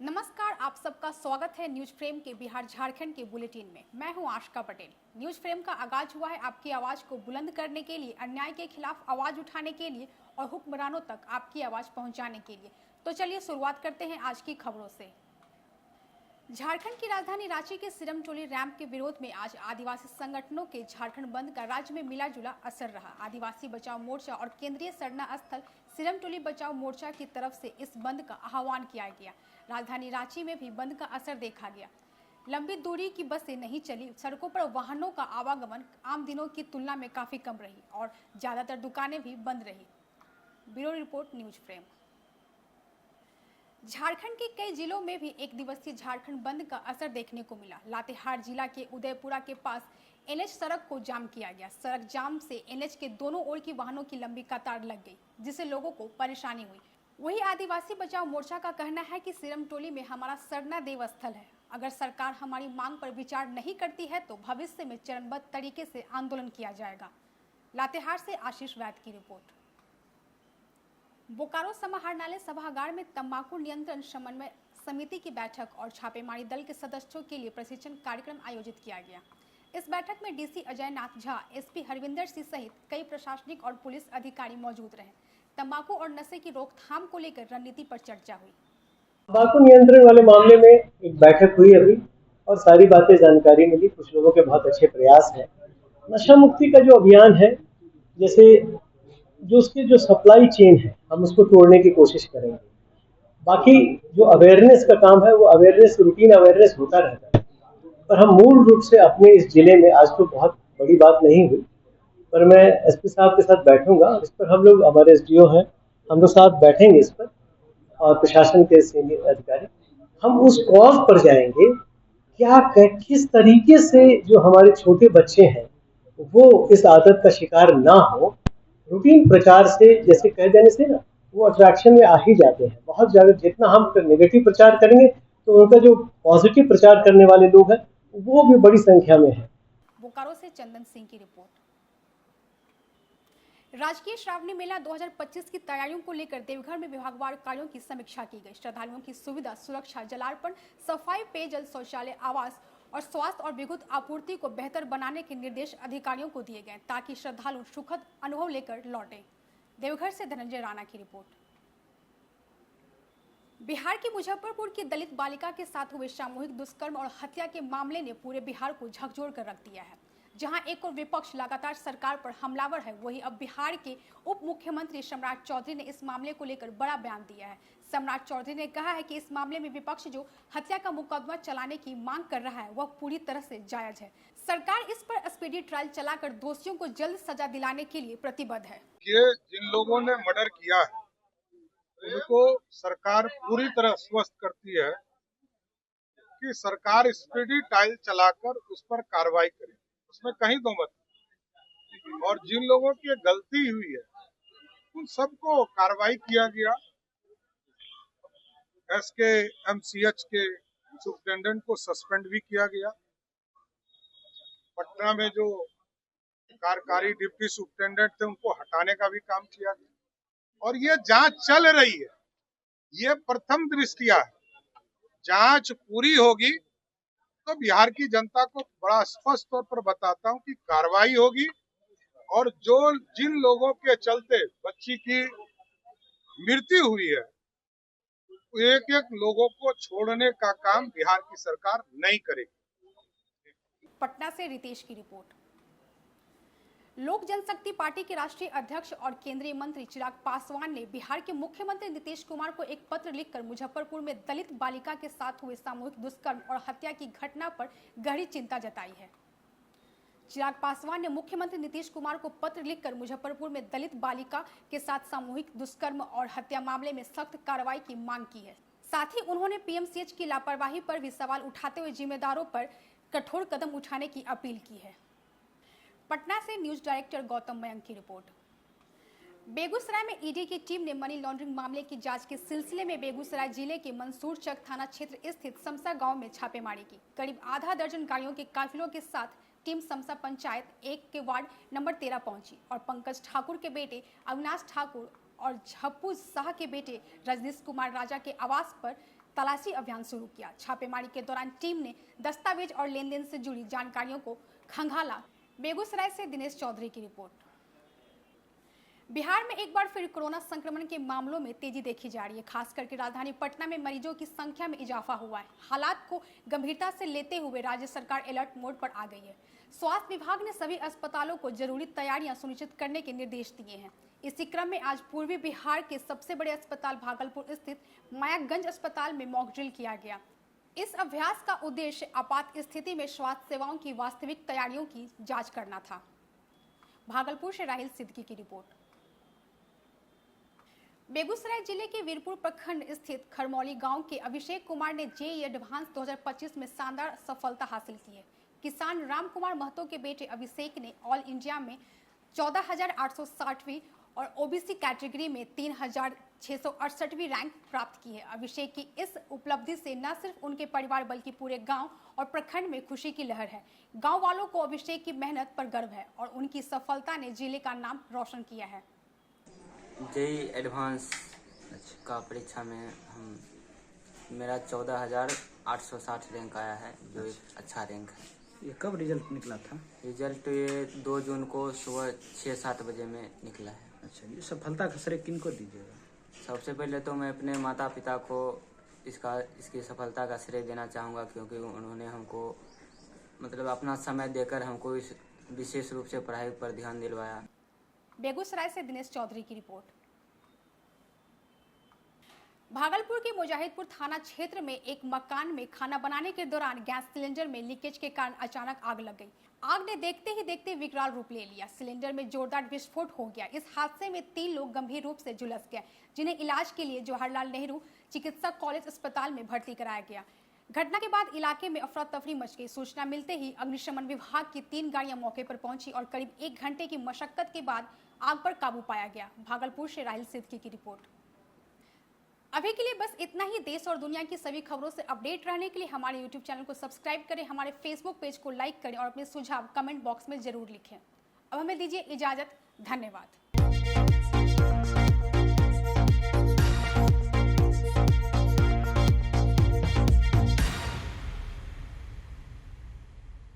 नमस्कार, आप सबका स्वागत है न्यूज फ्रेम के बिहार झारखंड के बुलेटिन में। मैं हूं आशका पटेल। न्यूज फ्रेम का आगाज हुआ है आपकी आवाज को बुलंद करने के लिए, अन्याय के खिलाफ आवाज उठाने के लिए और हुक्मरानों तक आपकी आवाज पहुंचाने के लिए। तो चलिए शुरुआत करते हैं आज की खबरों से। झारखंड की राजधानी रांची के सिरमटोली रैंप के विरोध में आज आदिवासी संगठनों के झारखंड बंद का राज्य में मिला जुला असर रहा। आदिवासी बचाओ मोर्चा और केंद्रीय सरना स्थल सिरमटोली बचाओ मोर्चा की तरफ से इस बंद का आह्वान किया गया। राजधानी रांची में भी बंद का असर देखा गया। लंबी दूरी की बसें नहीं चली, सड़कों पर वाहनों का आवागमन आम दिनों की तुलना में काफी कम रही और ज्यादातर दुकानें भी बंद रही। Bureau report, news frame. Jharkhand के कई जिलों में भी एक दिवसीय झारखंड बंद का असर देखने को मिला। लातेहार जिला के उदयपुरा के पास एनएच सड़क को जाम किया गया। सड़क जाम से एनएच के दोनों ओर की वाहनों की लंबी कतार लग गई, जिससे लोगों को परेशानी हुई। वही आदिवासी बचाओ मोर्चा का कहना है कि सिरमटोली में हमारा सरना देव स्थल है। अगर सरकार हमारी मांग पर विचार नहीं करती है तो भविष्य में चरणबद्ध तरीके से आंदोलन किया जाएगा। लातेहार से आशीष वैद की रिपोर्ट। बोकारो समाहरणालय सभागार में तंबाकू नियंत्रण समन्वय समिति की बैठक और छापेमारी दल के सदस्यों के लिए प्रशिक्षण कार्यक्रम आयोजित किया गया। इस बैठक में डीसी अजय नाथ झा, एसपी हरविंदर सिंह सहित कई प्रशासनिक और पुलिस अधिकारी मौजूद रहे। तंबाकू और नशे की रोकथाम को लेकर रणनीति पर चर्चा हुई। तंबाकू नियंत्रण वाले मामले में एक बैठक हुई अभी और सारी बातें जानकारी मिली। कुछ लोगों के बहुत अच्छे प्रयास हैं। नशा मुक्ति का जो अभियान है, जैसे जो उसकी जो सप्लाई चेन है, हम उसको तोड़ने की कोशिश करेंगे। बाकी जो अवेयरनेस का काम है, वो अवेयरनेस, रूटीन अवेयरनेस होता रहता है। पर हम मूल रूप से अपने इस जिले में, आज तो बहुत बड़ी बात नहीं हुई, पर मैं एसपी साहब के साथ बैठूंगा इस पर। हम लोग, हमारे एसडीओ हैं, हम लोग साथ बैठेंगे इस पर और प्रशासन के सीनियर अधिकारी, हम उस कॉज पर जाएंगे। क्या किस तरीके से जो हमारे छोटे बच्चे हैं वो इस आदत का शिकार ना हो। रूटीन प्रचार से, जैसे कह देने से ना, वो अट्रैक्शन में आ ही जाते हैं। बहुत ज्यादा जितना हम नेगेटिव प्रचार करेंगे तो उनका जो पॉजिटिव प्रचार करने वाले लोग हैं वो भी बड़ी संख्या में है। बोकारो से चंदन सिंह की रिपोर्ट। राजकीय श्रावणी मेला 2025 की तैयारियों को लेकर देवघर में विभागवार कार्यों की समीक्षा की गई। श्रद्धालुओं की सुविधा, सुरक्षा, जलार्पण, सफाई, पेयजल, शौचालय, आवास और स्वास्थ्य और विद्युत आपूर्ति को बेहतर बनाने के निर्देश अधिकारियों को दिए गए ताकि श्रद्धालु सुखद अनुभव लेकर लौटे। देवघर से धनंजय राणा की रिपोर्ट। बिहार के मुजफ्फरपुर की दलित बालिका के साथ हुए सामूहिक दुष्कर्म और हत्या के मामले ने पूरे बिहार को झकझोर कर रख दिया है। जहां एक और विपक्ष लगातार सरकार पर हमलावर है, वहीं अब बिहार के उप मुख्यमंत्री सम्राट चौधरी ने इस मामले को लेकर बड़ा बयान दिया है। सम्राट चौधरी ने कहा है कि इस मामले में विपक्ष जो हत्या का मुकदमा चलाने की मांग कर रहा है वह पूरी तरह से जायज है। सरकार इस पर स्पीडी ट्रायल चलाकर दोषियों को जल्द सजा दिलाने के लिए प्रतिबद्ध है। जिन लोगों ने मर्डर किया है उनको सरकार पूरी तरह स्वस्थ करती है कि सरकार स्पीडी ट्रायल चलाकर उस पर कार्रवाई करे, उसमें कहीं दो मत। और जिन लोगों की गलती हुई है उन सबको कार्रवाई किया गया। एसके एमसीएच के सुप्रिंटेंडेंट को सस्पेंड भी किया गया। पटना में जो कार्यकारी डिप्टी सुप्रिंटेंडेंट थे उनको हटाने का भी काम किया गया और ये जांच चल रही है। ये प्रथम दृष्टया है। जांच पूरी होगी तो बिहार की जनता को बड़ा स्पष्ट तौर पर बताता हूं कि कार्रवाई होगी और जो जिन लोगों के चलते बच्ची की मृत्यु हुई है, एक एक लोगों को छोड़ने का काम बिहार की सरकार नहीं करेगी। पटना से रितेश की रिपोर्ट। लोक जनशक्ति पार्टी के राष्ट्रीय अध्यक्ष और केंद्रीय मंत्री चिराग पासवान ने बिहार के मुख्यमंत्री नीतीश कुमार को एक पत्र लिखकर मुजफ्फरपुर में दलित बालिका के साथ हुए सामूहिक दुष्कर्म और हत्या की घटना पर गहरी चिंता जताई है। चिराग पासवान ने मुख्यमंत्री नीतीश कुमार को पत्र लिखकर मुजफ्फरपुर में दलित बालिका के साथ सामूहिक दुष्कर्म और हत्या मामले में सख्त कार्रवाई की मांग की है। साथ ही उन्होंने पीएमसीएच की लापरवाही पर भी सवाल उठाते हुए जिम्मेदारों पर कठोर कदम उठाने की अपील की है। पटना से न्यूज डायरेक्टर गौतम मयंक की रिपोर्ट। बेगूसराय में ईडी की टीम ने मनी लॉन्ड्रिंग मामले की जांच के सिलसिले में बेगूसराय जिले के मंसूरचक थाना क्षेत्र स्थित समसा गांव में छापेमारी की। करीब आधा दर्जन गाड़ियों के काफिलों के साथ टीम समसा पंचायत 1 के वार्ड नंबर 13 पहुंची और पंकज ठाकुर के बेटे अविनाश ठाकुर और झप्पू शाह के बेटे रजनीश कुमार राजा के आवास पर तलाशी अभियान शुरू किया। छापेमारी के दौरान टीम ने दस्तावेज और लेन देन से जुड़ी जानकारियों को खंगाला। बेगूसराय से दिनेश चौधरी की रिपोर्ट। बिहार में एक बार फिर कोरोना संक्रमण के मामलों में तेजी देखी जा रही है। खास करके राजधानी पटना में मरीजों की संख्या में इजाफा हुआ है। हालात को गंभीरता से लेते हुए राज्य सरकार अलर्ट मोड पर आ गई है। स्वास्थ्य विभाग ने सभी अस्पतालों को जरूरी तैयारियां सुनिश्चित करने के निर्देश दिए हैं। इसी क्रम में आज पूर्वी बिहार के सबसे बड़े अस्पताल भागलपुर स्थित मायागंज अस्पताल में मॉक ड्रिल किया गया। इस अभ्यास का उद्देश्य आपात स्थिति में स्वास्थ्य सेवाओं की वास्तविक तैयारियों की जाँच करना था। भागलपुर से राहिल सिद्दीकी की रिपोर्ट। बेगूसराय जिले के वीरपुर प्रखंड स्थित खरमौली गांव के अभिषेक कुमार ने जेईई एडवांस 2025 में शानदार सफलता हासिल की है। किसान राम कुमार महतो के बेटे अभिषेक ने ऑल इंडिया में 14,860वीं और ओबीसी कैटेगरी में 3,668वीं रैंक प्राप्त की है। अभिषेक की इस उपलब्धि से न सिर्फ उनके परिवार बल्कि पूरे गांव और प्रखंड में खुशी की लहर है। गांव वालों को अभिषेक की मेहनत पर गर्व है और उनकी सफलता ने जिले का नाम रोशन किया है। जेईई एडवांस का परीक्षा में मेरा 14,860 रैंक आया है, जो एक अच्छा रैंक है। ये कब रिजल्ट निकला था? रिजल्ट ये 2 जून को सुबह 6-7 बजे में निकला है। अच्छा, ये सफलता का श्रेय किनको दीजिएगा? सबसे पहले तो मैं अपने माता पिता को इसकी सफलता का श्रेय देना चाहूँगा, क्योंकि उन्होंने हमको मतलब अपना समय देकर हमको इस विशेष रूप से पढ़ाई पर ध्यान दिलवाया। बेगूसराय से दिनेश चौधरी की रिपोर्ट। भागलपुर के मुजाहिदपुर थाना क्षेत्र में एक मकान में खाना बनाने के दौरान गैस सिलेंडर में लीकेज के कारण अचानक आग लग गई। आग ने देखते ही देखते विकराल रूप ले लिया। सिलेंडर में जोरदार विस्फोट हो गया। इस हादसे में 3 लोग गंभीर रूप से झुलस गए, जिन्हें इलाज के लिए जवाहरलाल नेहरू चिकित्सा कॉलेज अस्पताल में भर्ती कराया गया। घटना के बाद इलाके में अफरा तफरी मच गई। सूचना मिलते ही अग्निशमन विभाग की 3 गाड़ियां मौके पर पहुंची और करीब 1 घंटे की मशक्कत के बाद आग पर काबू पाया गया। भागलपुर से राहिल सिद्दीकी की रिपोर्ट। अभी के लिए बस इतना ही। देश और दुनिया की सभी खबरों से अपडेट रहने के लिए हमारे YouTube चैनल को सब्सक्राइब करें, हमारे Facebook पेज को लाइक करें और अपने सुझाव कमेंट बॉक्स में जरूर लिखें। अब हमें दीजिए इजाजत। धन्यवाद।